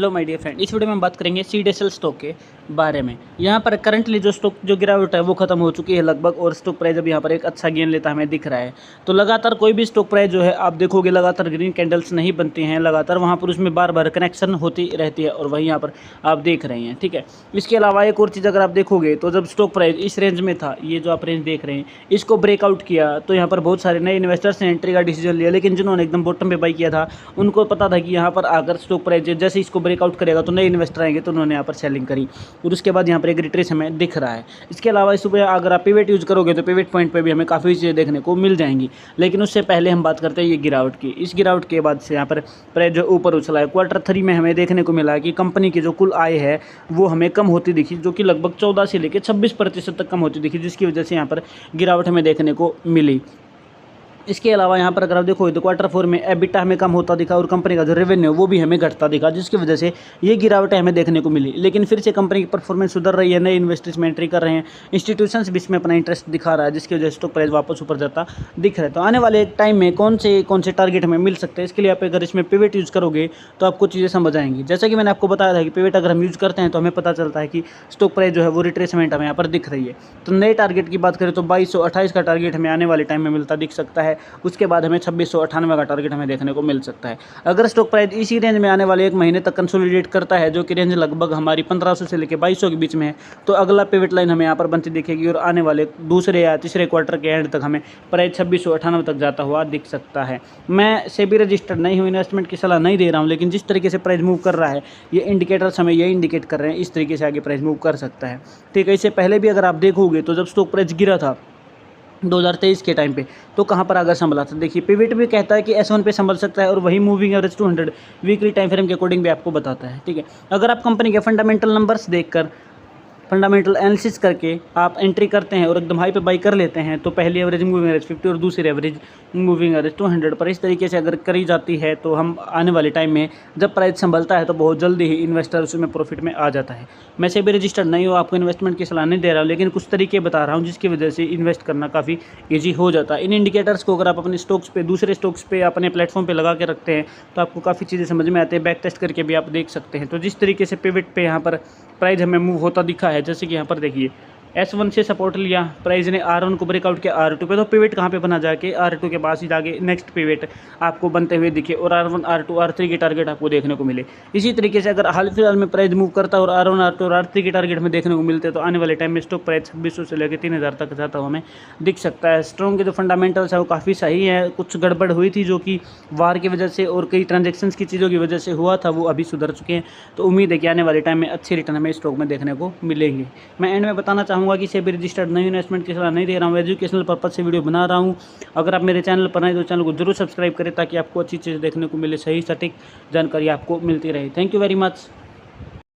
Hello my dear friend, इस video में हम बात करेंगे सीडेसल स्टॉक के बारे में। यहाँ पर करंटली जो स्टॉक जो गिरावट है वो खत्म हो चुकी है लगभग, और स्टॉक प्राइस अब यहाँ पर एक अच्छा गेन लेता हमें दिख रहा है। तो लगातार कोई भी स्टॉक प्राइस जो है आप देखोगे लगातार ग्रीन कैंडल्स नहीं बनती हैं, लगातार वहाँ पर उसमें बार बार कनेक्शन होती रहती है, और वही यहाँ पर आप देख रहे हैं। ठीक है, इसके अलावा एक और चीज़ अगर आप देखोगे तो जब स्टॉक प्राइस इस रेंज में था, ये जो आप रेंज देख रहे हैं, इसको ब्रेकआउट किया तो यहाँ पर बहुत सारे नए इन्वेस्टर्स ने एंट्री का डिसीजन लिया, लेकिन जिन्होंने एकदम बॉटम पे बाई किया था उनको पता था कि यहाँ पर आकर स्टॉक प्राइस जैसे इसको ब्रेकआउट करेगा तो नए इन्वेस्टर आएंगे, तो उन्होंने यहाँ पर सेलिंग करी, और उसके बाद यहाँ पर एक रिट्रेस हमें दिख रहा है। इसके अलावा इस सुबह अगर आप पिवट यूज़ करोगे तो पिवट पॉइंट पे भी हमें काफ़ी चीज़ें देखने को मिल जाएंगी, लेकिन उससे पहले हम बात करते हैं ये गिरावट की। इस गिरावट के बाद से यहाँ पर प्राइस जो ऊपर उछला है, Q3 में हमें देखने को मिला कि कंपनी की जो कुल आय है वो हमें कम होती दिखी, जो कि लगभग 14 से लेकर 26% तक कम होती दिखी, जिसकी वजह से यहाँ पर गिरावट हमें देखने को मिली। इसके अलावा यहाँ पर अगर आप देखो तो Q4 में एबिटा हमें कम होता दिखा, और कंपनी का जो रेवेन्यू वो भी हमें घटता दिखा, जिसकी वजह से ये गिरावटें हमें देखने को मिली। लेकिन फिर से कंपनी की परफॉर्मेंस सुधर रही है, नए इन्वेस्टर्स में एंट्री कर रहे हैं, इंस्टीट्यूशंस भी इसमें अपना इंटरेस्ट दिखा रहा है, जिसकी वजह से स्टॉक प्राइस वापस ऊपर जाता दिख रहा है। तो आने वाले टाइम में कौन से टारगेट हमें मिल सकते हैं, इसके लिए आप अगर इसमें पिवट यूज़ करोगे तो आपको चीज़ें समझ आएंगी। जैसा कि मैंने आपको बताया था कि पिवट अगर हम यूज़ करते हैं तो हमें पता चलता है कि स्टॉक प्राइस जो है वो रिट्रेसमेंट हमें यहाँ पर दिख रही है। तो नए टारगेट की बात करें तो 2228 का टारगेट हमें आने वाले टाइम में मिलता दिख सकता है। उसके बाद हमें 2698 का टारगेट हमें देखने को मिल सकता है। अगर स्टॉक प्राइस इसी रेंज में आने वाले एक महीने तक कंसोलिडेट करता है, जो कि रेंज लगभग हमारी 1500 से लेकर 2200 के बीच में है, तो अगला पिवट लाइन हमें यहाँ पर बनती दिखेगी, और आने वाले दूसरे या तीसरे क्वार्टर के एंड तक हमें प्राइस 2698 तक जाता हुआ दिख सकता है। मैं सेबी रजिस्टर्ड नहीं हूँ, इन्वेस्टमेंट की सलाह नहीं दे रहा हूँ, लेकिन जिस तरीके से प्राइस मूव कर रहा है ये इंडिकेटर्स हमें ये इंडिकेट कर रहे हैं इस तरीके से आगे प्राइस मूव कर सकता है। ठीक है, इससे पहले भी अगर आप देखोगे तो जब स्टॉक प्राइस गिरा था 2023 के टाइम पे, तो कहाँ पर अगर संभला था, देखिए पिवट भी कहता है कि S1 पे संभल सकता है, और वही moving average 200 weekly time frame के अकॉर्डिंग भी आपको बताता है। ठीक है, अगर आप कंपनी के फंडामेंटल नंबर्स देखकर फंडामेंटल एनालिसिस करके आप एंट्री करते हैं और एकदम हाई पे बाई कर लेते हैं, तो पहली एवरेज मूविंग एवरेज 50 और दूसरी एवरेज मूविंग एवरेज 200 पर इस तरीके से अगर करी जाती है, तो हम आने वाले टाइम में जब प्राइस संभलता है तो बहुत जल्दी ही इन्वेस्टर उसमें प्रॉफिट में आ जाता है। मैं से भी रजिस्टर्ड नहीं हूँ, आपको इन्वेस्टमेंट की सलाह नहीं दे रहा हूँ, लेकिन कुछ तरीके बता रहा हूँ जिसकी वजह से इन्वेस्ट करना काफ़ी ईजी हो जाता है। इन इंडिकेटर्स को अगर आप अपने स्टॉक्स पे, दूसरे स्टॉक्स पे, अपने प्लेटफॉर्म पे लगा के रखते हैं तो आपको काफ़ी चीज़ें समझ में आती है, बैक टेस्ट करके भी आप देख सकते हैं। तो जिस तरीके से पिवट पे यहाँ पर प्राइस हमें मूव होता दिखा है, जैसे कि यहाँ पर देखिए S1 से सपोर्ट लिया, प्राइस ने R1 को ब्रेकआउट किया R2 पे, तो पिवट कहाँ पे बना जाके R2 के पास ही जाके नेक्स्ट पिवट आपको बनते हुए दिखे, और R1 R2 R3 के टारगेट आपको देखने को मिले। इसी तरीके से अगर हाल फिलहाल में प्राइस मूव करता है और R1 R2 और R3 के टारगेट में देखने को मिलते हैं, तो आने वाले टाइम में स्टॉक प्राइस 2600 से लेकर 3000 तक जाता हुआ हमें दिख सकता है। स्ट्रॉन्ग के जो फंडामेंटल्स है वो काफ़ी सही है, कुछ गड़बड़ हुई थी जो कि वार की वजह से और कई ट्रांजेक्शन्स की चीज़ों की वजह से हुआ था, वो अभी सुधर चुके हैं। तो उम्मीद है कि आने वाले टाइम में अच्छे रिटर्न हमें स्टॉक में देखने को मिलेंगे। मैं एंड में बताना चाहूँगा कि सेबी रजिस्टर्ड नई इन्वेस्टमेंट की सलाह नहीं दे रहा हूँ, एजुकेशनल पर्पज से वीडियो बना रहा हूँ। अगर आप मेरे चैनल पर आए तो चैनल को जरूर सब्सक्राइब करें, ताकि आपको अच्छी चीज़ देखने को मिले, सही सटीक जानकारी आपको मिलती रहे। Thank you very much.